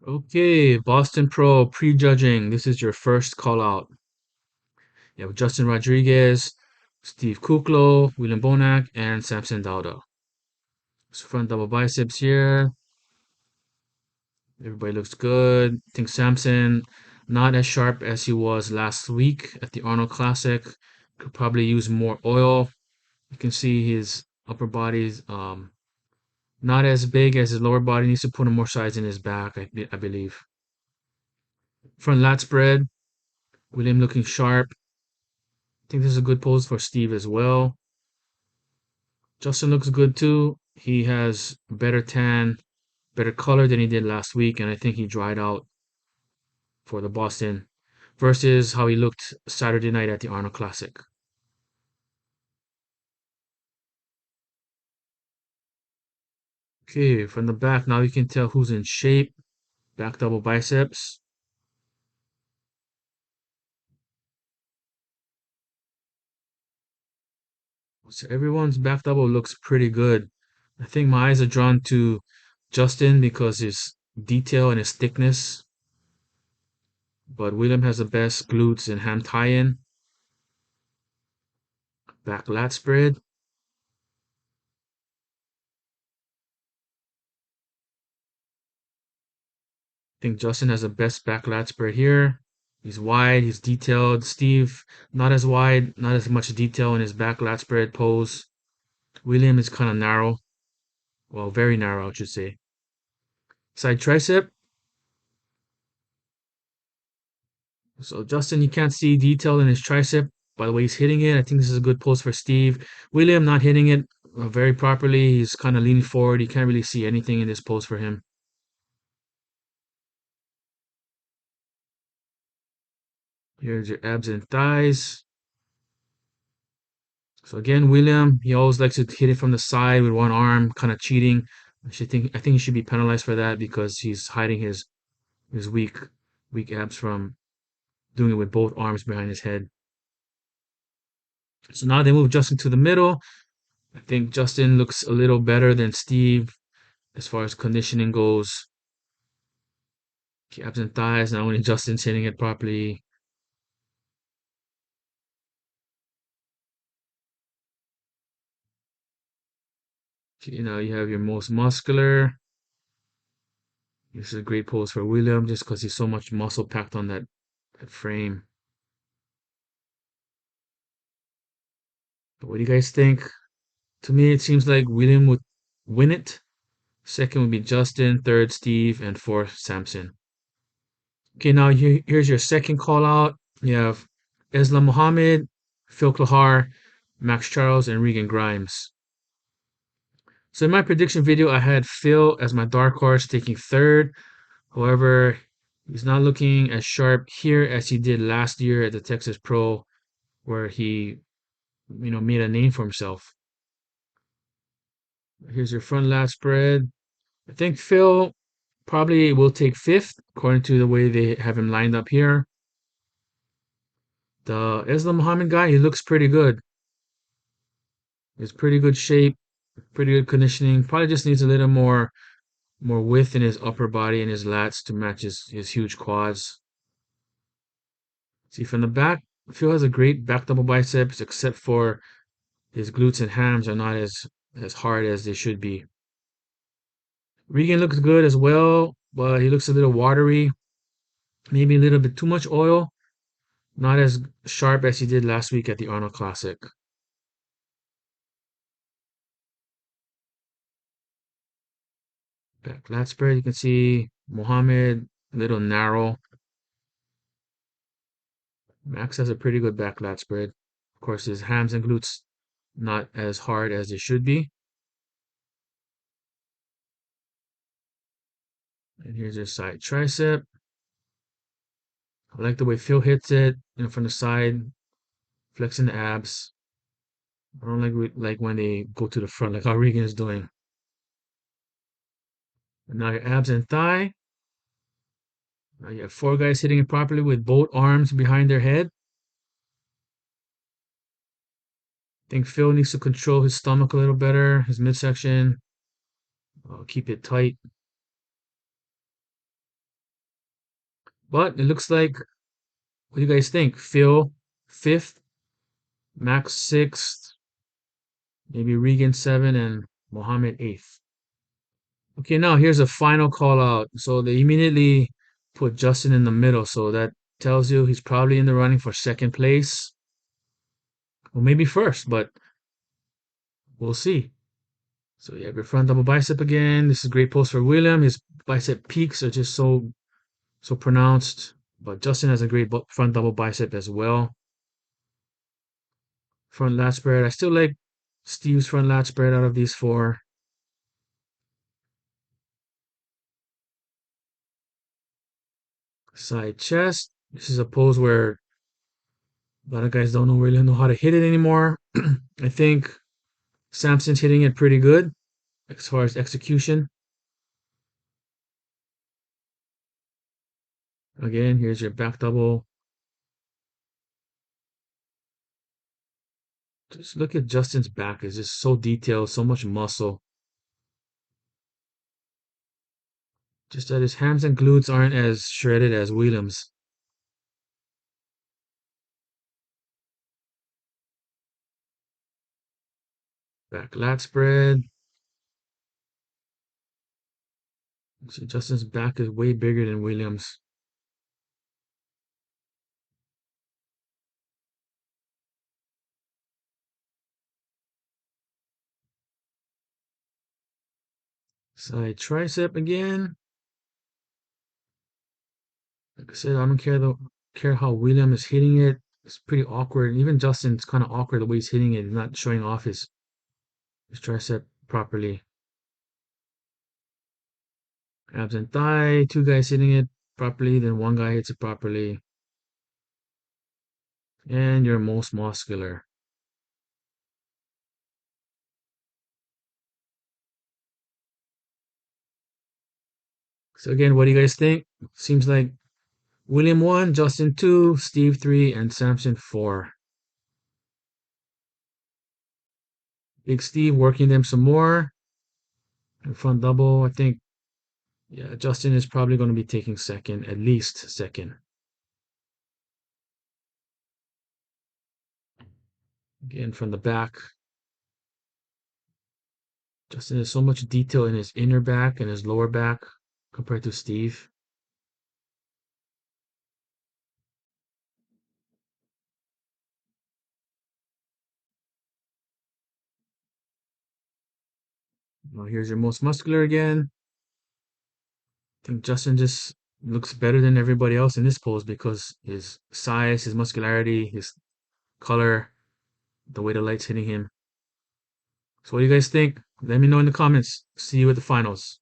Okay, Boston Pro prejudging. This is your first call out. You have Justin Rodriguez, Steve Kuklo, William Bonac, and Samson Dauda. So front double biceps here. Everybody looks good. I think Samson not as sharp as he was last week at the Arnold Classic. Could probably use more oil. You can see his upper body's not as big as his lower body. Needs to put more size in his back, I believe. Front lat spread. William looking sharp. I think this is a good pose for Steve as well. Justin looks good too. He has better tan, better color than he did last week, and I think he dried out for the Boston versus how he looked Saturday night at the Arnold Classic. Okay, from the back, now you can tell who's in shape. Back double biceps. So everyone's back double looks pretty good. I think my eyes are drawn to Justin because his detail and his thickness, but William has the best glutes and ham tie-in. Back lat spread. I think Justin has the best back lat spread here. He's wide, he's detailed. Steve, not as wide, not as much detail in his back lat spread pose. William is kind of narrow. Well, very narrow, I should say. Side tricep. So Justin, you can't see detail in his tricep. By the way, he's hitting it. I think this is a good pose for Steve. William not hitting it very properly. He's kind of leaning forward. You can't really see anything in this pose for him. Here's your abs and thighs. So again, William, he always likes to hit it from the side with one arm, kind of cheating. I think he should be penalized for that because he's hiding his weak abs from doing it with both arms behind his head. So now they move Justin to the middle. I think Justin looks a little better than Steve as far as conditioning goes. Abs and thighs. Now only Justin's hitting it properly. You know, you have your most muscular. This is a great pose for William just because he's so much muscle packed on that frame. But what do you guys think? To me, it seems like William would win it. Second would be Justin, third Steve, and fourth Samson. Okay, now here's your second call out. You have Islam Muhammad, Phil Klahar, Max Charles, and Regan Grimes. So in my prediction video, I had Phil as my dark horse taking third. However, he's not looking as sharp here as he did last year at the Texas Pro, where he, made a name for himself. Here's your front lat spread. I think Phil probably will take fifth, according to the way they have him lined up here. The Islam Muhammad guy, he looks pretty good. He's pretty good shape, pretty good conditioning. Probably just needs a little more width in his upper body and his lats to match his huge quads. See from the back, Phil has a great back double biceps, except for his glutes and hams are not as hard as they should be. Regan looks good as well, but he looks a little watery, maybe a little bit too much oil. Not as sharp as he did last week at the Arnold Classic. Back lat spread, you can see Mohammed, a little narrow. Max has a pretty good back lat spread. Of course, his hams and glutes not as hard as they should be. And here's his side tricep. I like the way Phil hits it, from the side, flexing the abs. I don't like when they go to the front, like how Regan is doing. And now your abs and thigh. Now you have four guys hitting it properly with both arms behind their head. I think Phil needs to control his stomach a little better, his midsection. Keep it tight. But it looks like, what do you guys think? Phil fifth, Max sixth, maybe Regan seven, and Mohammed eighth. Okay, now here's a final call out. So they immediately put Justin in the middle. So that tells you he's probably in the running for second place, or maybe first, but we'll see. So you have your front double bicep again. This is a great pose for William. His bicep peaks are just so pronounced. But Justin has a great front double bicep as well. Front lat spread. I still like Steve's front lat spread out of these four. Side chest. This is a pose where a lot of guys don't really know how to hit it anymore. I think Samson's hitting it pretty good as far as execution. Again, here's your back double. Just look at Justin's back. It's just so detailed, so much muscle. Just that his hams and glutes aren't as shredded as Williams. Back lat spread. See, Justin's back is way bigger than Williams. Side tricep again. Like I said, I don't care how William is hitting it. It's pretty awkward. And even Justin's kind of awkward the way he's hitting it. He's not showing off his tricep properly. Abs and thigh. Two guys hitting it properly, then one guy hits it properly. And you're most muscular. So again, what do you guys think? Seems like William 1, Justin 2, Steve 3, and Samson 4. Big Steve working them some more. And front double, I think, yeah, Justin is probably going to be taking second, at least second. Again, from the back. Justin has so much detail in his inner back and his lower back compared to Steve. Well, here's your most muscular again. I think Justin just looks better than everybody else in this pose because his size, his muscularity, his color, the way the light's hitting him. So what do you guys think? Let me know in the comments. See you at the finals.